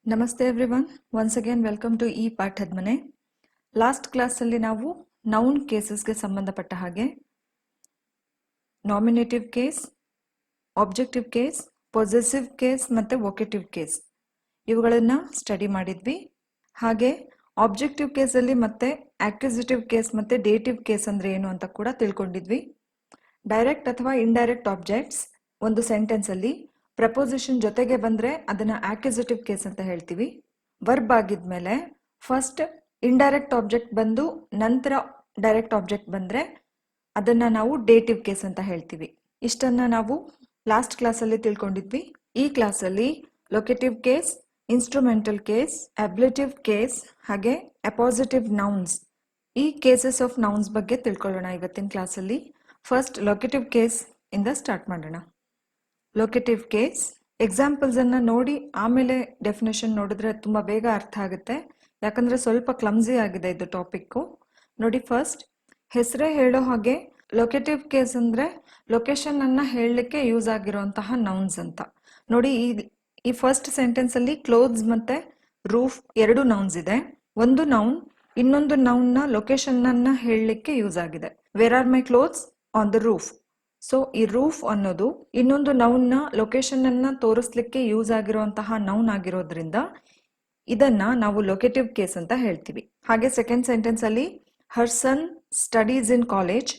ನಮಸ್ತೆ everyone, once again welcome to ಈ ಪಾಠದ ಮನೆ. ಲಾಸ್ಟ್ ಕ್ಲಾಸಲ್ಲಿ ನಾವು ನೌನ್ ಕೇಸಸ್ಗೆ ಸಂಬಂಧಪಟ್ಟ ಹಾಗೆ nominative case, objective case, possessive case ಮತ್ತು ವೊಕೇಟಿವ್ ಕೇಸ್ ಇವುಗಳನ್ನು ಸ್ಟಡಿ ಮಾಡಿದ್ವಿ. ಹಾಗೆ ಆಬ್ಜೆಕ್ಟಿವ್ ಕೇಸಲ್ಲಿ ಮತ್ತೆ ಆಕ್ವಿಸಿಟಿವ್ ಕೇಸ್ ಮತ್ತು ಡೇಟಿವ್ ಕೇಸ್ ಅಂದರೆ ಏನು ಅಂತ ಕೂಡ ತಿಳ್ಕೊಂಡಿದ್ವಿ. ಡೈರೆಕ್ಟ್ ಅಥವಾ ಇಂಡೈರೆಕ್ಟ್ ಆಬ್ಜೆಕ್ಟ್ಸ್ ಒಂದು ಸೆಂಟೆನ್ಸಲ್ಲಿ ಪ್ರಪೋಸಿಷನ್ ಜೊತೆಗೆ ಬಂದರೆ ಅದನ್ನು ಆಕ್ವಿಸಿಟಿವ್ ಕೇಸ್ ಅಂತ ಹೇಳ್ತೀವಿ. ವರ್ಬ್ ಆಗಿದ್ಮೇಲೆ ಫಸ್ಟ್ ಇಂಡೈರೆಕ್ಟ್ ಆಬ್ಜೆಕ್ಟ್ ಬಂದು ನಂತರ ಡೈರೆಕ್ಟ್ ಆಬ್ಜೆಕ್ಟ್ ಬಂದರೆ ಅದನ್ನು ನಾವು ಡೇಟಿವ್ ಕೇಸ್ ಅಂತ ಹೇಳ್ತೀವಿ. ಇಷ್ಟನ್ನು ನಾವು ಲಾಸ್ಟ್ ಕ್ಲಾಸಲ್ಲಿ ತಿಳ್ಕೊಂಡಿದ್ವಿ. ಈ ಕ್ಲಾಸಲ್ಲಿ locative case, instrumental case, ಅಬ್ಲೇಟಿವ್ case ಹಾಗೆ ಅಪಾಸಿಟಿವ್ ನೌನ್ಸ್ ಈ ಕೇಸಸ್ ಆಫ್ ನೌನ್ಸ್ ಬಗ್ಗೆ ತಿಳ್ಕೊಳ್ಳೋಣ ಇವತ್ತಿನ ಕ್ಲಾಸಲ್ಲಿ. ಫಸ್ಟ್ ಲೊಕೇಟಿವ್ ಕೇಸ್ ಇಂದ ಸ್ಟಾರ್ಟ್ ಮಾಡೋಣ. ಲೊಕೇಟಿವ್ ಕೇಸ್ ಎಕ್ಸಾಂಪಲ್ಸ್ ಅನ್ನ ನೋಡಿ ಆಮೇಲೆ ಡೆಫಿನೇಷನ್ ನೋಡಿದ್ರೆ ತುಂಬಾ ಬೇಗ ಅರ್ಥ ಆಗುತ್ತೆ, ಯಾಕಂದ್ರೆ ಸ್ವಲ್ಪ ಕ್ಲಮ್ಸಿ ಆಗಿದೆ ಇದು ಟಾಪಿಕ್ಕು. ನೋಡಿ, ಫಸ್ಟ್ ಹೆಸರೇ ಹೇಳೋ ಹಾಗೆ ಲೊಕೇಟಿವ್ ಕೇಸ್ ಅಂದ್ರೆ ಲೊಕೇಶನ್ ಅನ್ನ ಹೇಳಲಿಕ್ಕೆ ಯೂಸ್ ಆಗಿರುವಂತಹ ನೌನ್ಸ್ ಅಂತ. ನೋಡಿ, ಈ ಫಸ್ಟ್ ಸೆಂಟೆನ್ಸ್ ಅಲ್ಲಿ ಕ್ಲೋತ್ಸ್ ಮತ್ತೆ ರೂಫ್ ಎರಡು ನೌನ್ಸ್ ಇದೆ. ಒಂದು ನೌನ್ ಇನ್ನೊಂದು ನೌನ್ ನ ಲೊಕೇಶನ್ ಅನ್ನ ಹೇಳಲಿಕ್ಕೆ ಯೂಸ್ ಆಗಿದೆ. Where are my clothes on the roof. So ಈ ರೂಫ್ ಅನ್ನೋದು ಇನ್ನೊಂದು ನೌನ್ ನ ಲೊಕೇಶನ್ ಅನ್ನ ತೋರಿಸ್ಲಿಕ್ಕೆ ಯೂಸ್ ಆಗಿರುವಂತಹ ನೌನ್ ಆಗಿರೋದ್ರಿಂದ ಇದನ್ನ ನಾವು ಲೊಕೇಟಿವ್ ಕೇಸ್ ಅಂತ ಹೇಳ್ತೀವಿ. ಹಾಗೆ ಸೆಕೆಂಡ್ ಸೆಂಟೆನ್ಸ್ ಅಲ್ಲಿ ಹರ್ ಸನ್ ಸ್ಟಡೀಸ್ ಇನ್ ಕಾಲೇಜ್.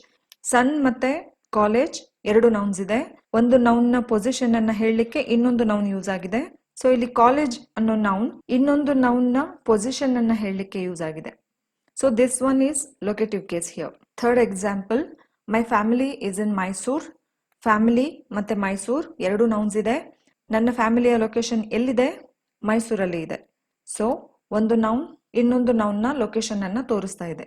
ಸನ್ ಮತ್ತೆ ಕಾಲೇಜ್ ಎರಡು ನೌನ್ಸ್ ಇದೆ. ಒಂದು ನೌನ್ ನ ಪೊಸಿಷನ್ ಅನ್ನ ಹೇಳಲಿಕ್ಕೆ ಇನ್ನೊಂದು ನೌನ್ ಯೂಸ್ ಆಗಿದೆ. ಸೊ ಇಲ್ಲಿ ಕಾಲೇಜ್ ಅನ್ನೋ ನೌನ್ ಇನ್ನೊಂದು ನೌನ್ ನ ಪೊಸಿಷನ್ ಅನ್ನ ಹೇಳಲಿಕ್ಕೆ ಯೂಸ್ ಆಗಿದೆ. So this one is locative case here. Third example, my family is in Mysore. Family ಮತ್ತೆ ಮೈಸೂರ್ ಎರಡು ನೌನ್ಸ್ ಇದೆ. ನನ್ನ ಫ್ಯಾಮಿಲಿಯ ಲೊಕೇಶನ್ ಎಲ್ಲಿದೆ? ಮೈಸೂರಲ್ಲಿ ಇದೆ. ಸೊ ಒಂದು ನೌನ್ ಇನ್ನೊಂದು ನೌನ್ ನ ಲೊಕೇಶನ್ ಅನ್ನ ತೋರಿಸ್ತಾ ಇದೆ.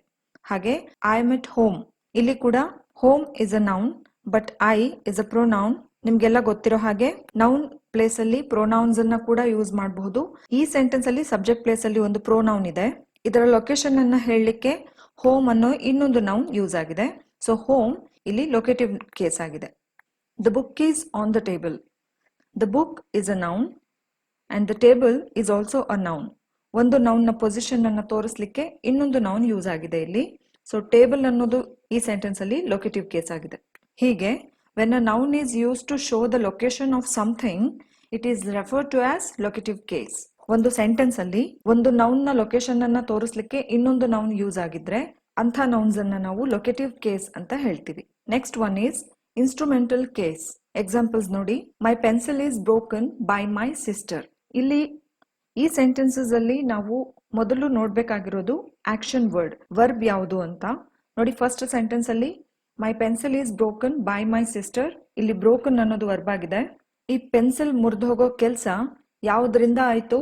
ಹಾಗೆ ಐ ಆಮ್ ಎಟ್ ಹೋಮ್. ಇಲ್ಲಿ ಕೂಡ home is a noun but I is a pronoun. ನಿಮ್ಗೆಲ್ಲ ಗೊತ್ತಿರೋ ಹಾಗೆ ನೌನ್ ಪ್ಲೇಸ್ ಅಲ್ಲಿ ಪ್ರೊನೌನ್ಸ್ ಅನ್ನ ಕೂಡ ಯೂಸ್ ಮಾಡಬಹುದು. ಈ ಸೆಂಟೆನ್ಸ್ ಅಲ್ಲಿ ಸಬ್ಜೆಕ್ಟ್ ಪ್ಲೇಸ್ ಅಲ್ಲಿ ಒಂದು ಪ್ರೊನೌನ್ ಇದೆ. ಇದರ ಲೊಕೇಶನ್ ಅನ್ನ ಹೇಳಲಿಕ್ಕೆ ಹೋಮ್ ಅನ್ನೋ ಇನ್ನೊಂದು ನೌನ್ ಯೂಸ್ ಆಗಿದೆ. ಸೊ ಹೋಮ್ ಇಲ್ಲಿ ಲೊಕೇಟಿವ್ ಕೇಸ್ ಆಗಿದೆ. The book is on the table. The book is a noun and the table is also a noun. ಒಂದು ನೌನ್ ನ ಪೊಸಿಷನ್ ಅನ್ನ ತೋರಿಸ್ಲಿಕ್ಕೆ ಇನ್ನೊಂದು ನೌನ್ ಯೂಸ್ ಆಗಿದೆ ಇಲ್ಲಿ. ಸೊ ಟೇಬಲ್ ಅನ್ನೋದು ಈ ಸೆಂಟೆನ್ಸ್ ಅಲ್ಲಿ ಲೊಕೇಟಿವ್ ಕೇಸ್ ಆಗಿದೆ. ಹೀಗೆ when a noun is use to show the location of something it is refer to as locative case. ಒಂದು ಸೆಂಟೆನ್ಸ್ ಅಲ್ಲಿ ಒಂದು ನೌನ್ ನ ಲೊಕೇಶನ್ ಅನ್ನ ತೋರಿಸ್ಲಿಕ್ಕೆ ಇನ್ನೊಂದು ನೌನ್ ಯೂಸ್ ಆಗಿದ್ರೆ ಅಂಥ ನೌನ್ಸ್ ಅನ್ನ ನಾವು ಲೊಕೇಟಿವ್ ಕೇಸ್ ಅಂತ ಹೇಳ್ತೀವಿ. Next one is instrumental case. Examples ನೋಡಿ, my pencil is broken by my sister. ಇಲ್ಲಿ ಈ ಸೆಂಟೆನ್ಸಸ್ ಅಲ್ಲಿ ನಾವು ಮೊದಲು ನೋಡ್ಬೇಕಾಗಿರೋದು ಆಕ್ಷನ್ ವರ್ಡ್, ವರ್ಬ್ ಯಾವುದು ಅಂತ ನೋಡಿ. ಫಸ್ಟ್ ಸೆಂಟೆನ್ಸ್ ಅಲ್ಲಿ my pencil is broken by my sister. ಇಲ್ಲಿ ಬ್ರೋಕನ್ ಅನ್ನೋದು ವರ್ಬ್ ಆಗಿದೆ. ಈ ಪೆನ್ಸಿಲ್ ಮುರಿದು ಹೋಗೋ ಕೆಲಸ ಯಾವುದರಿಂದ ಆಯ್ತು?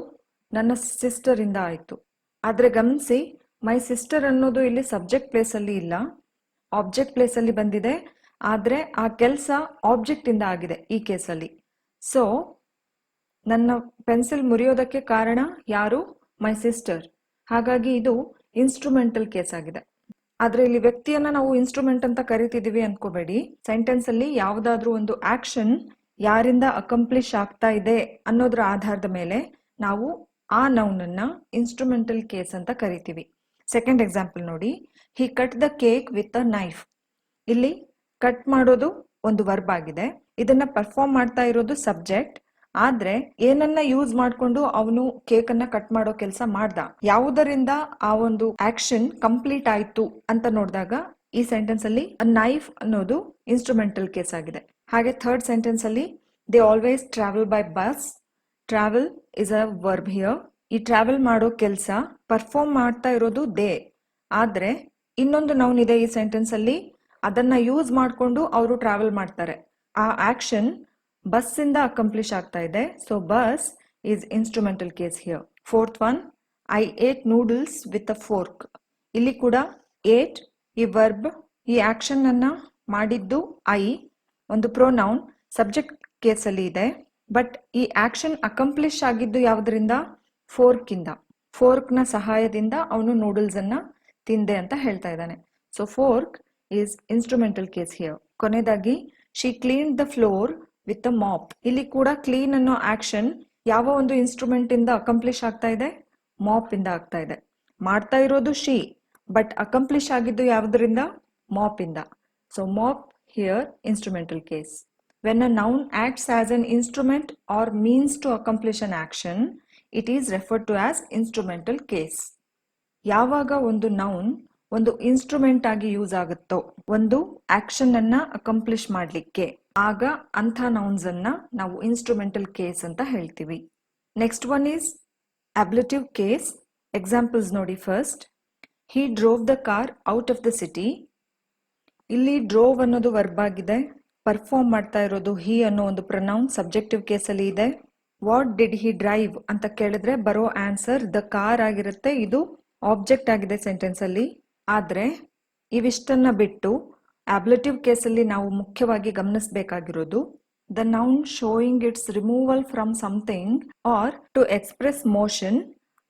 ನನ್ನ ಸಿಸ್ಟರ್ ಇಂದ ಆಯ್ತು. ಆದ್ರೆ ಗಮನಿಸಿ, ಮೈ ಸಿಸ್ಟರ್ ಅನ್ನೋದು ಇಲ್ಲಿ ಸಬ್ಜೆಕ್ಟ್ ಪ್ಲೇಸ್ ಅಲ್ಲಿ ಇಲ್ಲ, ಆಬ್ಜೆಕ್ಟ್ ಪ್ಲೇಸ್ ಅಲ್ಲಿ ಬಂದಿದೆ. ಆದ್ರೆ ಆ ಕೆಲಸ ಆಬ್ಜೆಕ್ಟ್ ಇಂದ ಆಗಿದೆ ಈ ಕೇಸಲ್ಲಿ. ಸೊ ನನ್ನ ಪೆನ್ಸಿಲ್ ಮುರಿಯೋದಕ್ಕೆ ಕಾರಣ ಯಾರು? My sister. ಹಾಗಾಗಿ ಇದು ಇನ್ಸ್ಟ್ರೂಮೆಂಟಲ್ ಕೇಸ್ ಆಗಿದೆ. ಆದ್ರೆ ಇಲ್ಲಿ ವ್ಯಕ್ತಿಯನ್ನ ನಾವು ಇನ್ಸ್ಟ್ರೂಮೆಂಟ್ ಅಂತ ಕರಿತಿದೀವಿ ಅನ್ಕೋಬೇಡಿ. ಸೆಂಟೆನ್ಸ್ ಅಲ್ಲಿ ಯಾವುದಾದ್ರೂ ಒಂದು ಆಕ್ಷನ್ ಯಾರಿಂದ ಅಕಂಪ್ಲಿಷ್ ಆಗ್ತಾ ಇದೆ ಅನ್ನೋದ್ರ ಆಧಾರದ ಮೇಲೆ ನಾವು ಆ ನೌನ್ ಅನ್ನ ಇನ್ಸ್ಟ್ರೂಮೆಂಟಲ್ ಕೇಸ್ ಅಂತ ಕರಿತೀವಿ. ಸೆಕೆಂಡ್ ಎಕ್ಸಾಂಪಲ್ ನೋಡಿ, he cut the cake with a knife. ಇಲ್ಲಿ ಕಟ್ ಮಾಡೋದು ಒಂದು ವರ್ಬ್ ಆಗಿದೆ. ಇದನ್ನ ಪರ್ಫಾರ್ಮ್ ಮಾಡ್ತಾ ಇರೋದು ಸಬ್ಜೆಕ್ಟ್. ಆದ್ರೆ ಏನನ್ನ ಯೂಸ್ ಮಾಡ್ಕೊಂಡು ಅವನು ಕೇಕ್ ಅನ್ನ ಕಟ್ ಮಾಡೋ ಕೆಲಸ ಮಾಡ್ದ, ಯಾವುದರಿಂದ ಆ ಒಂದು ಆಕ್ಷನ್ ಕಂಪ್ಲೀಟ್ ಆಯ್ತು ಅಂತ ನೋಡಿದಾಗ ಈ ಸೆಂಟೆನ್ಸ್ ಅಲ್ಲಿ ನೈಫ್ ಅನ್ನೋದು ಇನ್ಸ್ಟ್ರೂಮೆಂಟಲ್ ಕೇಸ್ ಆಗಿದೆ. ಹಾಗೆ ಥರ್ಡ್ ಸೆಂಟೆನ್ಸ್ ಅಲ್ಲಿ they always travel by bus. Travel is a verb here. ಈ ಟ್ರಾವೆಲ್ ಮಾಡೋ ಕೆಲಸ ಪರ್ಫಾರ್ಮ್ ಮಾಡ್ತಾ ಇರೋದು ದೇ. ಆದ್ರೆ ಇನ್ನೊಂದು ನೌನ್ ಇದೆ ಈ ಸೆಂಟೆನ್ಸ್ ಅಲ್ಲಿ, ಅದನ್ನ ಯೂಸ್ ಮಾಡ್ಕೊಂಡು ಅವರು ಟ್ರಾವೆಲ್ ಮಾಡ್ತಾರೆ. ಆ ಆಕ್ಷನ್ ಬಸ್ ಇಂದ ಅಕಂಪ್ಲಿಷ್ ಆಗ್ತಾ ಇದೆ. So bus is instrumental case here. Fourth one, I eight noodles with a fork. ಇಲ್ಲಿ ಕೂಡ ಏಟ್ ಈ ವರ್ಬ್, ಈ ಆಕ್ಷನ್ ಅನ್ನ ಮಾಡಿದ್ದು ಐ, ಒಂದು ಪ್ರೊನೌನ್, ಸಬ್ಜೆಕ್ಟ್ ಕೇಸ್ ಅಲ್ಲಿ ಇದೆ. ಬಟ್ ಈ ಆಕ್ಷನ್ ಅಕಂಪ್ಲಿಷ್ ಆಗಿದ್ದು ಯಾವುದರಿಂದ? ಫೋರ್ಕ್ ಇಂದ. ಫೋರ್ಕ್ ನ ಸಹಾಯದಿಂದ ಅವನು ನೂಡಲ್ಸ್ ಅನ್ನ ತಿಂದೆ ಅಂತ ಹೇಳ್ತಾ ಇದ್ದಾನೆ. So fork is instrumental case here. ಕೊನೆಯದಾಗಿ she clean the floor with a mop. ಇಲ್ಲಿ ಕೂಡ ಕ್ಲೀನ್ ಅನ್ನೋ ಆಕ್ಷನ್ ಯಾವ ಒಂದು ಇನ್ಸ್ಟ್ರೂಮೆಂಟ್ ಇಂದ ಅಕಂಪ್ಲಿಷ್ ಆಗ್ತಾ ಇದೆ? ಮಾಪ್ ಇಂದ ಆಗ್ತಾ ಇದೆ. ಮಾಡ್ತಾ ಇರೋದು ಶಿ, ಬಟ್ ಅಕಂಪ್ಲಿಷ್ ಆಗಿದ್ದು ಯಾವುದರಿಂದ? ಮಾಪ್ ಇಂದ. So mop here instrumental case. When a noun acts as an instrument or means to accomplish an action, it is referred to as instrumental case. ಯಾವಾಗ ಒಂದು ನೌನ್ ಒಂದು ಇನ್ಸ್ಟ್ರೂಮೆಂಟ್ ಆಗಿ use ಆಗುತ್ತೋ ಒಂದು action ಅನ್ನ ಅಕಂಪ್ಲಿಷ್ ಮಾಡ್ಲಿಕ್ಕೆ, ಆಗ ಅಂಥ ನೌನ್ಸ್ ಅನ್ನ ನಾವು ಇನ್ಸ್ಟ್ರೂಮೆಂಟಲ್ ಕೇಸ್ ಅಂತ ಹೇಳ್ತೀವಿ. Next one is ablative case. Examples ನೋಡಿ. First, he drove the car out of the city. ಇಲ್ಲಿ ಡ್ರೋವ್ ಅನ್ನೋದು ವರ್ಬ್ ಆಗಿದೆ. ಪರ್ಫಾರ್ಮ್ ಮಾಡ್ತಾ ಇರೋದು ಹಿ ಅನ್ನೋ ಒಂದು ಪ್ರೊನೌನ್ ಸಬ್ಜೆಕ್ಟಿವ್ ಕೇಸ್ ಅಲ್ಲಿ ಇದೆ. ವಾಟ್ ಡಿಡ್ ಹಿ ಡ್ರೈವ್ ಅಂತ ಕೇಳಿದ್ರೆ ಬರೋ ಆನ್ಸರ್ ದ ಕಾರ್ ಆಗಿರುತ್ತೆ. ಇದು ಆಬ್ಜೆಕ್ಟ್ ಆಗಿದೆ ಸೆಂಟೆನ್ಸ್ ಅಲ್ಲಿ. ಆದ್ರೆ ಇವಿಷ್ಟನ್ನ ಬಿಟ್ಟು ಅಬ್ಲೇಟಿವ್ ಕೇಸಲ್ಲಿ ನಾವು ಮುಖ್ಯವಾಗಿ ಗಮನಿಸಬೇಕಾಗಿರೋದು the noun showing its removal from something or to express motion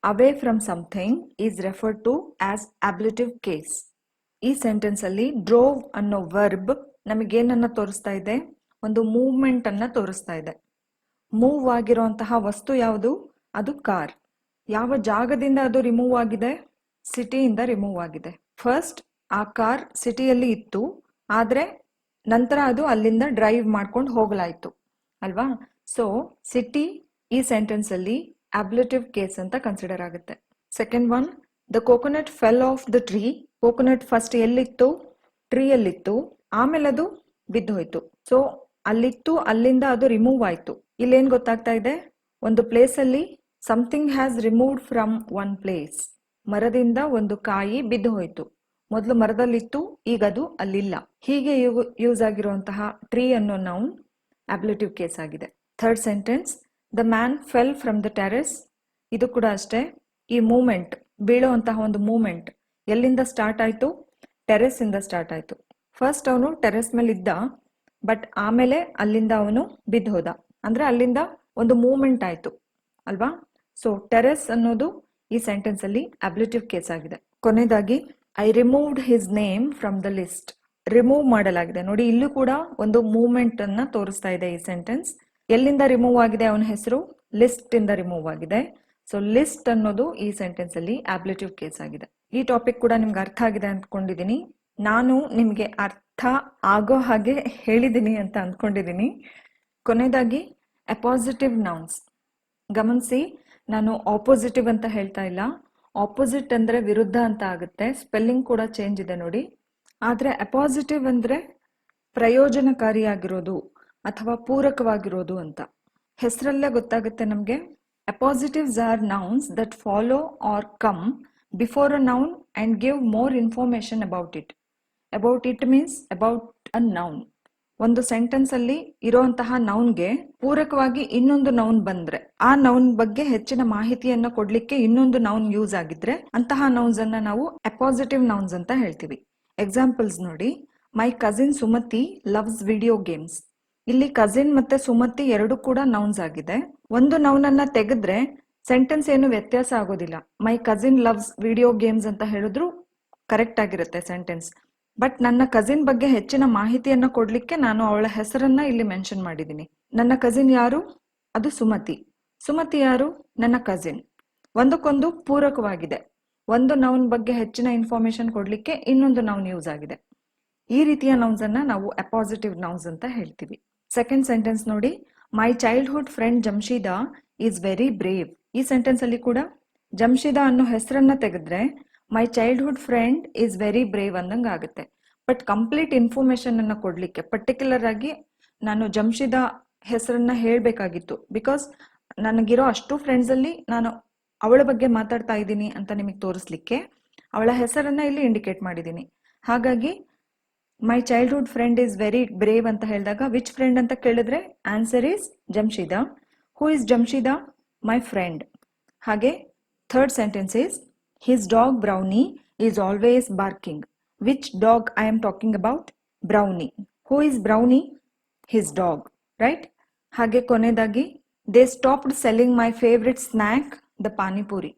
away from something is referred to as ablative case. ಈ ಸೆಂಟೆನ್ಸ್ ಅಲ್ಲಿ ಡ್ರೋವ್ ಅನ್ನೋ ವರ್ಬ್ ನಮಗೇನನ್ನ ತೋರಿಸ್ತಾ ಇದೆ? ಒಂದು ಮೂವ್ಮೆಂಟ್ ಅನ್ನ ತೋರಿಸ್ತಾ ಇದೆ. ಮೂವ್ ಆಗಿರುವಂತಹ ವಸ್ತು ಯಾವುದು? ಅದು ಕಾರ್. ಯಾವ ಜಾಗದಿಂದ ಅದು ರಿಮೂವ್ ಆಗಿದೆ? ಸಿಟಿಯಿಂದ ರಿಮೂವ್ ಆಗಿದೆ. ಫಸ್ಟ್ ಆ ಕಾರ್ ಸಿಟಿಯಲ್ಲಿ ಇತ್ತು, ಆದ್ರೆ ನಂತರ ಅದು ಅಲ್ಲಿಂದ ಡ್ರೈವ್ ಮಾಡ್ಕೊಂಡು ಹೋಗಲಾಯ್ತು ಅಲ್ವಾ? ಸೊ ಸಿಟಿ ಈ ಸೆಂಟೆನ್ಸ್ ಅಲ್ಲಿ ಅಬ್ಲೇಟಿವ್ ಕೇಸ್ ಅಂತ ಕನ್ಸಿಡರ್ ಆಗುತ್ತೆ. Second one, the coconut fell off the tree. Coconut first ಎಲ್ಲಿತ್ತು? ಟ್ರೀ ಅಲ್ಲಿತ್ತು, ಆಮೇಲೆ ಅದು ಬಿದ್ದೋಯ್ತು. ಸೊ ಅಲ್ಲಿತ್ತು, ಅಲ್ಲಿಂದ ಅದು ರಿಮೂವ್ ಆಯ್ತು. ಇಲ್ಲೇನ್ ಗೊತ್ತಾಗ್ತಾ ಇದೆ? ಒಂದು ಪ್ಲೇಸ್ ಅಲ್ಲಿ something has removed from one place. ಮರದಿಂದ ಒಂದು ಕಾಯಿ ಬಿದ್ದು ಹೋಯ್ತು. ಮೊದಲು ಮರದಲ್ಲಿತ್ತು, ಈಗ ಅದು ಅಲ್ಲಿಲ್ಲ. ಹೀಗೆ ಯೂಸ್ ಆಗಿರುವಂತಹ ಟ್ರೀ ಅನ್ನೋ ನೌನ್ ಅಬ್ಲೇಟಿವ್ ಕೇಸ್ ಆಗಿದೆ. Third sentence, the man fell from the terrace. ಇದು ಕೂಡ ಅಷ್ಟೇ. ಈ ಮೂವ್ಮೆಂಟ್, ಬೀಳುವಂತಹ ಒಂದು ಮೂವ್ಮೆಂಟ್ ಎಲ್ಲಿಂದ ಸ್ಟಾರ್ಟ್ ಆಯ್ತು? ಟೆರೆಸ್ ಇಂದ ಸ್ಟಾರ್ಟ್ ಆಯ್ತು. ಫಸ್ಟ್ ಅವನು ಟೆರೆಸ್ ಮೇಲೆ ಇದ್ದ, ಬಟ್ ಆಮೇಲೆ ಅಲ್ಲಿಂದ ಅವನು ಬಿದ್ದು ಹೋದ. ಅಂದ್ರೆ ಅಲ್ಲಿಂದ ಒಂದು ಮೂವ್ಮೆಂಟ್ ಆಯ್ತು ಅಲ್ವಾ? ಸೊ ಟೆರೆಸ್ ಅನ್ನೋದು ಈ ಸೆಂಟೆನ್ಸ್ ಅಲ್ಲಿ ಅಬ್ಲೇಟಿವ್ ಕೇಸ್ ಆಗಿದೆ. ಕೊನೆಯದಾಗಿ, I removed his name from the list. Remove ಮಾಡಲಾಗಿದೆ. ನೋಡಿ, ಇಲ್ಲೂ ಕೂಡ ಒಂದು ಮೂವ್ಮೆಂಟ್ ಅನ್ನ ತೋರಿಸ್ತಾ ಇದೆ ಈ ಸೆಂಟೆನ್ಸ್. ಎಲ್ಲಿಂದ ರಿಮೂವ್ ಆಗಿದೆ ಅವನ ಹೆಸರು? ಲಿಸ್ಟ್ ಇಂದ ರಿಮೂವ್ ಆಗಿದೆ. ಸೊ ಲಿಸ್ಟ್ ಅನ್ನೋದು ಈ ಸೆಂಟೆನ್ಸ್ ಅಲ್ಲಿ ಅಬ್ಲೇಟಿವ್ ಕೇಸ್ ಆಗಿದೆ. ಈ ಟಾಪಿಕ್ ಕೂಡ ನಿಮ್ಗೆ ಅರ್ಥ ಆಗಿದೆ ಅಂದ್ಕೊಂಡಿದ್ದೀನಿ. ನಾನು ನಿಮ್ಗೆ ಅರ್ಥ ಆಗೋ ಹಾಗೆ ಹೇಳಿದ್ದೀನಿ ಅಂತ ಅಂದ್ಕೊಂಡಿದ್ದೀನಿ. ಕೊನೆಯದಾಗಿ ಅಪಾಸಿಟಿವ್ ನೌನ್ಸ್ ಗಮನಿಸಿ. ನಾನು ಆಪೋಸಿಟಿವ್ ಅಂತ ಹೇಳ್ತಾ ಇಲ್ಲ. ಆಪೋಸಿಟ್ ಅಂದ್ರೆ ವಿರುದ್ಧ ಅಂತ ಆಗುತ್ತೆ. ಸ್ಪೆಲ್ಲಿಂಗ್ ಕೂಡ ಚೇಂಜ್ ಇದೆ ನೋಡಿ. ಆದ್ರೆ ಅಪಾಸಿಟಿವ್ ಅಂದ್ರೆ ಪ್ರಯೋಜನಕಾರಿಯಾಗಿರೋದು ಅಥವಾ ಪೂರಕವಾಗಿರೋದು ಅಂತ. ಹೆಸರಲ್ಲೇ ಗೊತ್ತಾಗುತ್ತೆ ನಮ್ಗೆ. Appositives are nouns that follow or come before a noun and give more information about it. About it means about a noun. ಒಂದು ಸೆಂಟೆನ್ಸ್ ಅಲ್ಲಿ ಇರುವಂತಹ ನೌನ್ಗೆ ಪೂರಕವಾಗಿ ಇನ್ನೊಂದು ನೌನ್ ಬಂದ್ರೆ, ಆ ನೌನ್ ಬಗ್ಗೆ ಹೆಚ್ಚಿನ ಮಾಹಿತಿಯನ್ನ ಕೊಡ್ಲಿಕ್ಕೆ ಇನ್ನೊಂದು ನೌನ್ ಯೂಸ್ ಆಗಿದ್ರೆ ಅಂತಹ ನೌನ್ಸ್ ಅನ್ನ ನಾವು ಅಪಾಸಿಟಿವ್ ನೌನ್ಸ್ ಅಂತ ಹೇಳ್ತೀವಿ. ಎಕ್ಸಾಂಪಲ್ಸ್ ನೋಡಿ. My cousin Sumathi loves video games. ಇಲ್ಲಿ ಕಸಿನ್ ಮತ್ತೆ ಸುಮತಿ ಎರಡು ಕೂಡ ನೌನ್ಸ್ ಆಗಿದೆ. ಒಂದು ನೌನ್ ಅನ್ನ ತೆಗೆದ್ರೆ ಸೆಂಟೆನ್ಸ್ ಏನು ವ್ಯತ್ಯಾಸ ಆಗೋದಿಲ್ಲ. My cousin loves video games ಅಂತ ಹೇಳಿದ್ರು ಕರೆಕ್ಟ್ ಆಗಿರುತ್ತೆ ಸೆಂಟೆನ್ಸ್. ಬಟ್ ನನ್ನ ಕಸಿನ್ ಬಗ್ಗೆ ಹೆಚ್ಚಿನ ಮಾಹಿತಿಯನ್ನ ಕೊಡ್ಲಿಕ್ಕೆ ನಾನು ಅವಳ ಹೆಸರನ್ನ ಇಲ್ಲಿ ಮೆನ್ಷನ್ ಮಾಡಿದ್ದೀನಿ. ನನ್ನ ಕಸಿನ್ ಯಾರು? ಅದು ಸುಮತಿ. ಸುಮತಿ ಯಾರು? ನನ್ನ ಕಸಿನ್. ಒಂದಕ್ಕೊಂದು ಪೂರಕವಾಗಿದೆ. ಒಂದು ನೌನ್ ಬಗ್ಗೆ ಹೆಚ್ಚಿನ ಇನ್ಫಾರ್ಮೇಶನ್ ಕೊಡ್ಲಿಕ್ಕೆ ಇನ್ನೊಂದು ನೌನ್ ಯೂಸ್ ಆಗಿದೆ. ಈ ರೀತಿಯ ನೌನ್ಸ್ ಅನ್ನ ನಾವು ಅಪಾಸಿಟಿವ್ ನೌನ್ಸ್ ಅಂತ ಹೇಳ್ತೀವಿ. ಸೆಕೆಂಡ್ ಸೆಂಟೆನ್ಸ್ ನೋಡಿ. My childhood friend Jamshida is very brave. ಈ ಸೆಂಟೆನ್ಸ್ ಅಲ್ಲಿ ಕೂಡ ಜಮ್ಶೀದಾ ಅನ್ನೋ ಹೆಸರನ್ನ ತೆಗೆದ್ರೆ my childhood friend is very brave ಅಂದಂಗ ಆಗುತ್ತೆ. ಬಟ್ ಕಂಪ್ಲೀಟ್ ಇನ್ಫಾರ್ಮೇಶನ್ ಅನ್ನ ಕೊಡ್ಲಿಕ್ಕೆ ಪರ್ಟಿಕ್ಯುಲರ್ ಆಗಿ ನಾನು ಜಮ್ಶೀದಾ ಹೆಸರನ್ನ ಹೇಳ್ಬೇಕಾಗಿತ್ತು. ಬಿಕಾಸ್ ನನಗಿರೋ ಅಷ್ಟು ಫ್ರೆಂಡ್ಸ್ ಅಲ್ಲಿ ನಾನು ಅವಳ ಬಗ್ಗೆ ಮಾತಾಡ್ತಾ ಇದ್ದೀನಿ ಅಂತ ನಿಮಗೆ ತೋರಿಸ್ಲಿಕ್ಕೆ ಅವಳ ಹೆಸರನ್ನ ಇಲ್ಲಿ ಇಂಡಿಕೇಟ್ ಮಾಡಿದ್ದೀನಿ. ಹಾಗಾಗಿ my childhood friend is very brave ಅಂತ ಹೇಳಿದಾಗ ವಿಚ್ ಫ್ರೆಂಡ್ ಅಂತ ಕೇಳಿದ್ರೆ answer is Jamshida. Who is Jamshida? My friend. ಹಾಗೆ third sentence is his dog Brownie is always barking. Which dog I am talking about? Brownie. Who is Brownie? His dog. Right. ಹಾಗೆ ಕೊನೆಯದಾಗಿ they stopped selling my favourite snack the panipuri.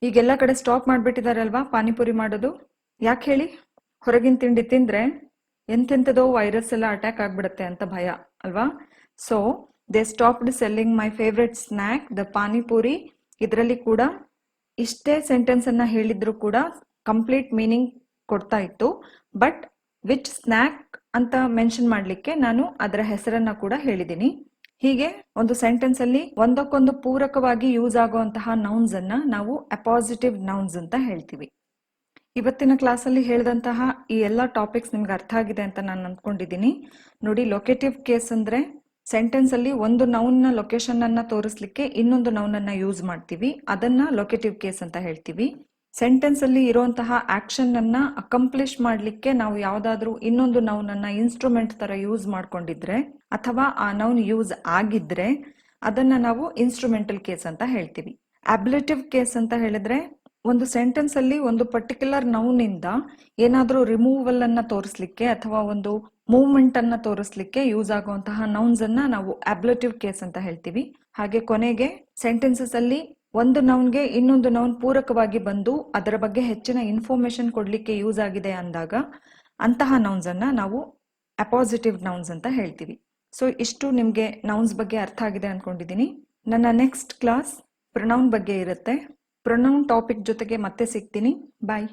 ಈಗೆಲ್ಲ ಕಡೆ stop ಮಾಡಿಬಿಟ್ಟಿದಾರಲ್ವಾ panipuri ಮಾಡೋದು. ಯಾಕೆ ಹೇಳಿ? ಹೊರಗಿನ ತಿಂಡಿ ತಿಂದ್ರೆ ಎಂತೆಂಥದೋ ವೈರಸ್ ಎಲ್ಲ ಅಟ್ಯಾಕ್ ಆಗ್ಬಿಡುತ್ತೆ ಅಂತ ಭಯ ಅಲ್ವಾ? So they stopped selling my favourite snack the panipuri. ಇದರಲ್ಲಿ ಕೂಡ ಇಷ್ಟೇ ಸೆಂಟೆನ್ಸ್ ಅನ್ನ ಹೇಳಿದ್ರು ಕೂಡ ಕಂಪ್ಲೀಟ್ ಮೀನಿಂಗ್ ಕೊಡ್ತಾ ಇತ್ತು. ಬಟ್ ವಿಚ್ ಸ್ನ್ಯಾಕ್ ಅಂತ ಮೆನ್ಷನ್ ಮಾಡ್ಲಿಕ್ಕೆ ನಾನು ಅದರ ಹೆಸರನ್ನ ಕೂಡ ಹೇಳಿದ್ದೀನಿ. ಹೀಗೆ ಒಂದು ಸೆಂಟೆನ್ಸ್ ಅಲ್ಲಿ ಒಂದಕ್ಕೊಂದು ಪೂರಕವಾಗಿ ಯೂಸ್ ಆಗುವಂತಹ ನೌನ್ಸ್ ಅನ್ನ ನಾವು ಅಪಾಸಿಟಿವ್ ನೌನ್ಸ್ ಅಂತ ಹೇಳ್ತೀವಿ. ಇವತ್ತಿನ ಕ್ಲಾಸಲ್ಲಿ ಹೇಳಿದಂತಹ ಈ ಎಲ್ಲ ಟಾಪಿಕ್ಸ್ ನಿಮ್ಗೆ ಅರ್ಥ ಆಗಿದೆ ಅಂತ ನಾನು ಅಂದ್ಕೊಂಡಿದ್ದೀನಿ. ನೋಡಿ, ಲೊಕೇಟಿವ್ ಕೇಸ್ ಅಂದ್ರೆ ಸೆಂಟೆನ್ಸ್ ಅಲ್ಲಿ ಒಂದು ನೌನ್ ನ ಲೊಕೇಶನ್ ಅನ್ನ ತೋರಿಸ್ಲಿಕ್ಕೆ ಇನ್ನೊಂದು ನೌನ್ ಅನ್ನ ಯೂಸ್ ಮಾಡ್ತೀವಿ, ಅದನ್ನ ಲೊಕೇಟಿವ್ ಕೇಸ್ ಅಂತ ಹೇಳ್ತೀವಿ. ಸೆಂಟೆನ್ಸ್ ಅಲ್ಲಿ ಇರುವಂತಹ ಆಕ್ಷನ್ ಅನ್ನ ಅಕಂಪ್ಲಿಷ್ ಮಾಡ್ಲಿಕ್ಕೆ ನಾವು ಯಾವ್ದಾದ್ರೂ ಇನ್ನೊಂದು ನೌನ್ ಅನ್ನ ಇನ್ಸ್ಟ್ರೂಮೆಂಟ್ ತರ ಯೂಸ್ ಮಾಡ್ಕೊಂಡಿದ್ರೆ ಅಥವಾ ಆ ನೌನ್ ಯೂಸ್ ಆಗಿದ್ರೆ ಅದನ್ನ ನಾವು ಇನ್ಸ್ಟ್ರೂಮೆಂಟಲ್ ಕೇಸ್ ಅಂತ ಹೇಳ್ತೀವಿ. ಅಬ್ಲೇಟಿವ್ ಕೇಸ್ ಅಂತ ಹೇಳಿದ್ರೆ ಒಂದು ಸೆಂಟೆನ್ಸ್ ಅಲ್ಲಿ ಒಂದು ಪರ್ಟಿಕ್ಯುಲರ್ ನೌನ್ ಇಂದ ಏನಾದ್ರೂ ರಿಮೂವಲ್ ಅನ್ನ ತೋರಿಸ್ಲಿಕ್ಕೆ ಅಥವಾ ಒಂದು ಮೂವ್ಮೆಂಟ್ ಅನ್ನ ತೋರಿಸ್ಲಿಕ್ಕೆ ಯೂಸ್ ಆಗುವಂತಹ ನೌನ್ಸ್ ಅನ್ನ ನಾವು ಅಬ್ಲೇಟಿವ್ ಕೇಸ್ ಅಂತ ಹೇಳ್ತೀವಿ. ಹಾಗೆ ಕೊನೆಗೆ ಸೆಂಟೆನ್ಸಸ್ ಅಲ್ಲಿ ಒಂದು ನೌನ್ಗೆ ಇನ್ನೊಂದು ನೌನ್ ಪೂರಕವಾಗಿ ಬಂದು ಅದರ ಬಗ್ಗೆ ಹೆಚ್ಚಿನ ಇನ್ಫಾರ್ಮೇಶನ್ ಕೊಡ್ಲಿಕ್ಕೆ ಯೂಸ್ ಆಗಿದೆ ಅಂದಾಗ ಅಂತಹ ನೌನ್ಸ್ ಅನ್ನ ನಾವು ಅಪಾಸಿಟಿವ್ ನೌನ್ಸ್ ಅಂತ ಹೇಳ್ತೀವಿ. ಸೊ ಇಷ್ಟು ನಿಮ್ಗೆ ನೌನ್ಸ್ ಬಗ್ಗೆ ಅರ್ಥ ಆಗಿದೆ ಅನ್ಕೊಂಡಿದ್ದೀನಿ. ನನ್ನ ನೆಕ್ಸ್ಟ್ ಕ್ಲಾಸ್ ಪ್ರೊನೌನ್ ಬಗ್ಗೆ ಇರುತ್ತೆ. ಪ್ರೊನೌನ್ ಟಾಪಿಕ್ ಜೊತೆಗೆ ಮತ್ತೆ ಸಿಗ್ತೀನಿ. ಬಾಯ್.